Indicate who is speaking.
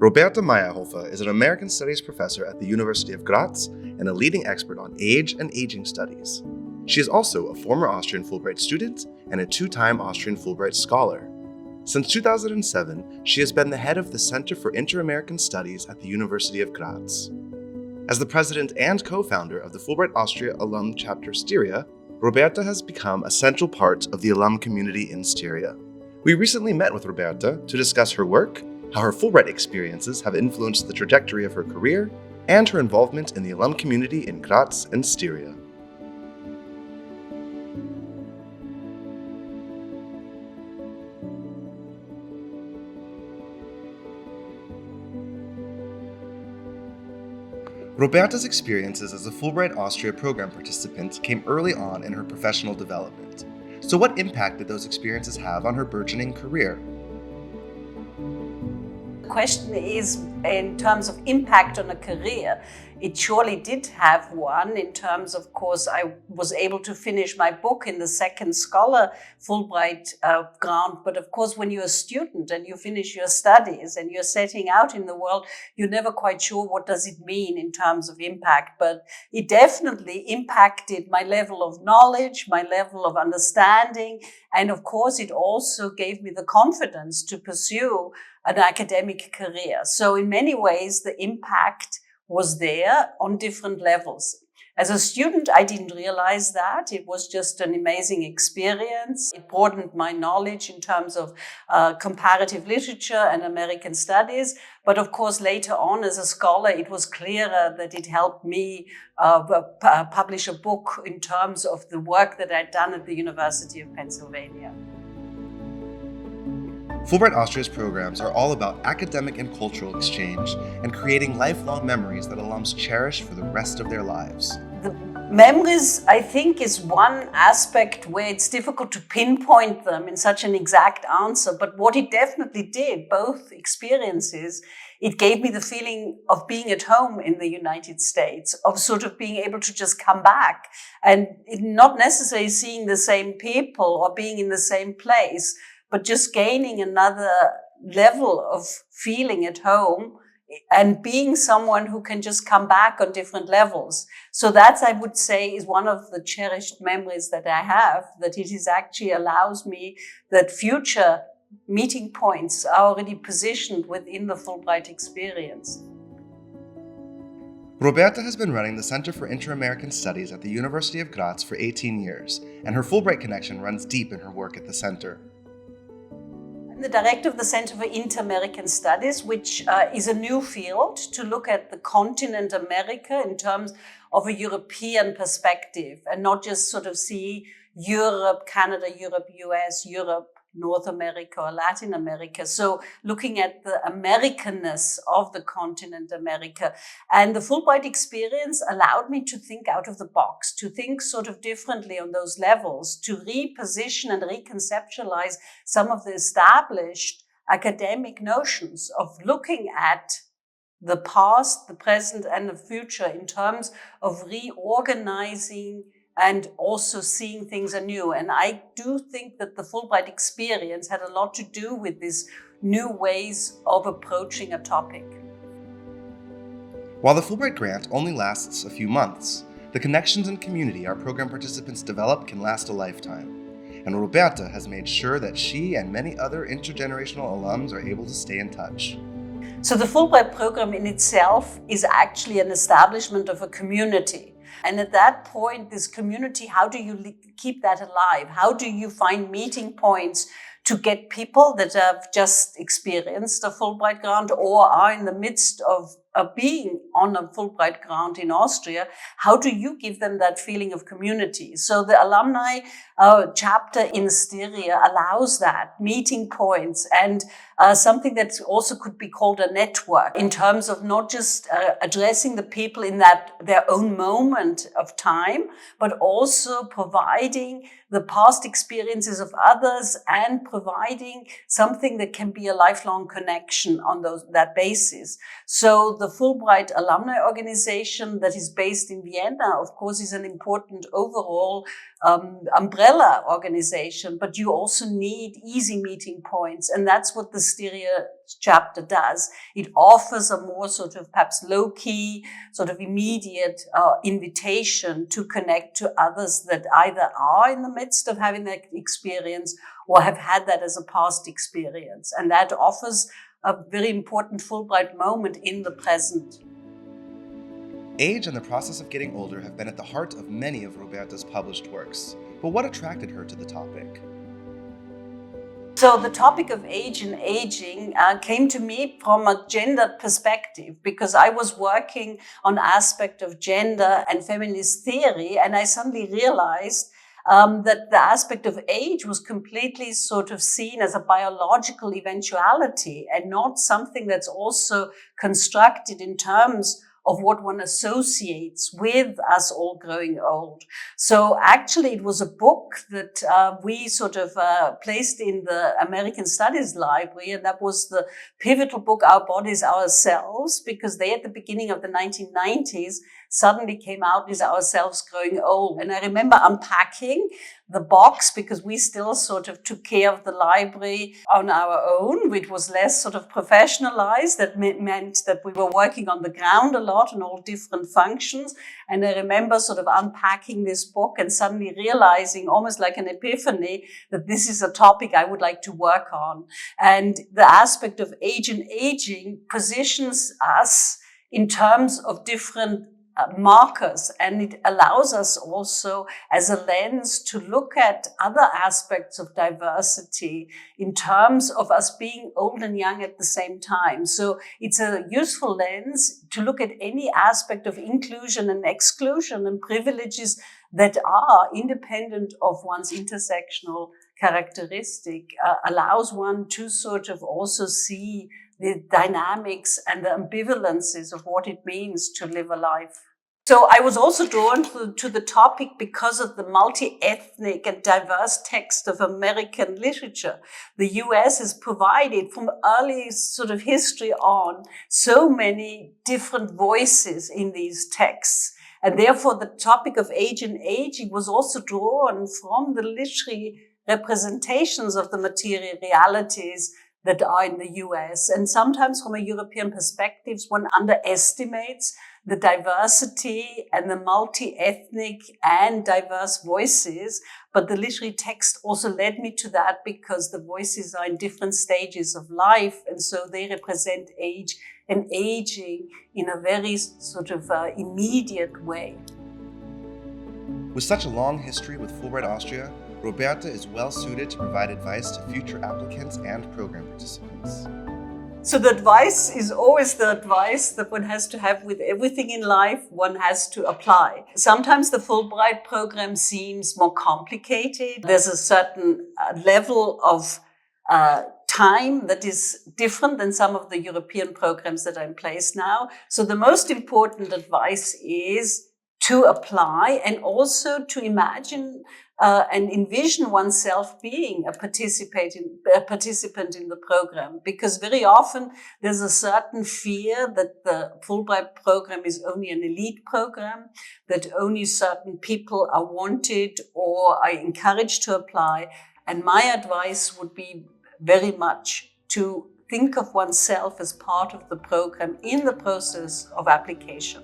Speaker 1: Roberta Maierhofer is an American Studies professor at the University of Graz and a leading expert on age and aging studies. She is also a former Austrian Fulbright student and a two-time Austrian Fulbright scholar. Since 2007, she has been the head of the Center for Inter-American Studies at the University of Graz. As the president and co-founder of the Fulbright Austria Alum chapter Styria, Roberta has become a central part of the alum community in Styria. We recently met with Roberta to discuss her work, how her Fulbright experiences have influenced the trajectory of her career, and her involvement in the alum community in Graz and Styria. Roberta's experiences as a Fulbright Austria program participant came early on in her professional development. So what impact did those experiences have on her burgeoning career?
Speaker 2: The question is, in terms of impact on a career, it surely did have one. In terms, of course, I was able to finish my book in the second scholar Fulbright grant. But of course, when you're a student and you finish your studies and you're setting out in the world, you're never quite sure what does it mean in terms of impact. But it definitely impacted my level of knowledge, my level of understanding. And of course, it also gave me the confidence to pursue an academic career. So in many ways, the impact was there on different levels. As a student, I didn't realize that. It was just an amazing experience. It broadened my knowledge in terms of comparative literature and American studies. But of course, later on as a scholar, it was clearer that it helped me publish a book in terms of the work that I'd done at the University of Pennsylvania.
Speaker 1: Fulbright Austria's programs are all about academic and cultural exchange and creating lifelong memories that alums cherish for the rest of their lives.
Speaker 2: The memories, I think, is one aspect where it's difficult to pinpoint them in such an exact answer. But what it definitely did, both experiences, it gave me the feeling of being at home in the United States, of sort of being able to just come back and not necessarily seeing the same people or being in the same place, but just gaining another level of feeling at home and being someone who can just come back on different levels. So that's, I would say, is one of the cherished memories that I have, that it is actually allows me that future meeting points are already positioned within the Fulbright experience.
Speaker 1: Roberta has been running the Center for Inter-American Studies at the University of Graz for 18 years, and her Fulbright connection runs deep in her work at the center.
Speaker 2: The director of the Center for Inter-American Studies, which is a new field to look at the continent America in terms of a European perspective and not just sort of see Europe, Canada, Europe, US, Europe, North America or Latin America. So looking at the Americanness of the continent America. And the Fulbright experience allowed me to think out of the box, to think sort of differently on those levels, to reposition and reconceptualize some of the established academic notions of looking at the past, the present, and the future in terms of reorganizing and also seeing things anew. And I do think that the Fulbright experience had a lot to do with these new ways of approaching a topic.
Speaker 1: While the Fulbright grant only lasts a few months, the connections and community our program participants develop can last a lifetime. And Roberta has made sure that she and many other intergenerational alums are able to stay in touch.
Speaker 2: So the Fulbright program in itself is actually an establishment of a community. And at that point, this community, how do you keep that alive? How do you find meeting points to get people that have just experienced a Fulbright grant or are in the midst of being on a Fulbright grant in Austria? How do you give them that feeling of community? So the alumni chapter in Styria allows that, meeting points, and something that also could be called a network in terms of not just addressing the people in that their own moment of time, but also providing the past experiences of others and providing something that can be a lifelong connection on that basis. So the Fulbright alumni organization that is based in Vienna, of course, is an important overall umbrella organization, but you also need easy meeting points. And that's what the Styria chapter does. It offers a more sort of perhaps low-key, sort of immediate invitation to connect to others that either are in the midst of having that experience or have had that as a past experience. And that offers a very important Fulbright moment in the present.
Speaker 1: Age and the process of getting older have been at the heart of many of Roberta's published works. But what attracted her to the topic?
Speaker 2: So the topic of age and aging came to me from a gender perspective, because I was working on aspect of gender and feminist theory, and I suddenly realized that the aspect of age was completely sort of seen as a biological eventuality and not something that's also constructed in terms of what one associates with us all growing old. So actually it was a book that we sort of placed in the American Studies Library, and that was the pivotal book, Our Bodies, Ourselves, because they at the beginning of the 1990s suddenly came out as Ourselves Growing Old. And I remember unpacking the box, because we still sort of took care of the library on our own, which was less sort of professionalized. That meant that we were working on the ground a lot in all different functions. And I remember sort of unpacking this book and suddenly realizing, almost like an epiphany, that this is a topic I would like to work on. And the aspect of age and aging positions us in terms of different markers, and it allows us also as a lens to look at other aspects of diversity in terms of us being old and young at the same time. So it's a useful lens to look at any aspect of inclusion and exclusion and privileges that are independent of one's intersectional characteristic, allows one to sort of also see the dynamics and the ambivalences of what it means to live a life. So I was also drawn to the topic because of the multi-ethnic and diverse text of American literature. The US has provided from early sort of history on so many different voices in these texts. And therefore the topic of age and aging was also drawn from the literary representations of the material realities that are in the US. And sometimes from a European perspective, one underestimates the diversity and the multi-ethnic and diverse voices. But the literary text also led me to that, because the voices are in different stages of life. And so they represent age and aging in a very sort of immediate way.
Speaker 1: With such a long history with Fulbright Austria, Roberta is well suited to provide advice to future applicants and program participants.
Speaker 2: So the advice is always the advice that one has to have with everything in life one has to apply. Sometimes the Fulbright program seems more complicated. There's a certain level of time that is different than some of the European programs that are in place now. So the most important advice is to apply and also to imagine and envision oneself being a participant in the program, because very often there's a certain fear that the Fulbright program is only an elite program, that only certain people are wanted or are encouraged to apply. And my advice would be very much to think of oneself as part of the program in the process of application.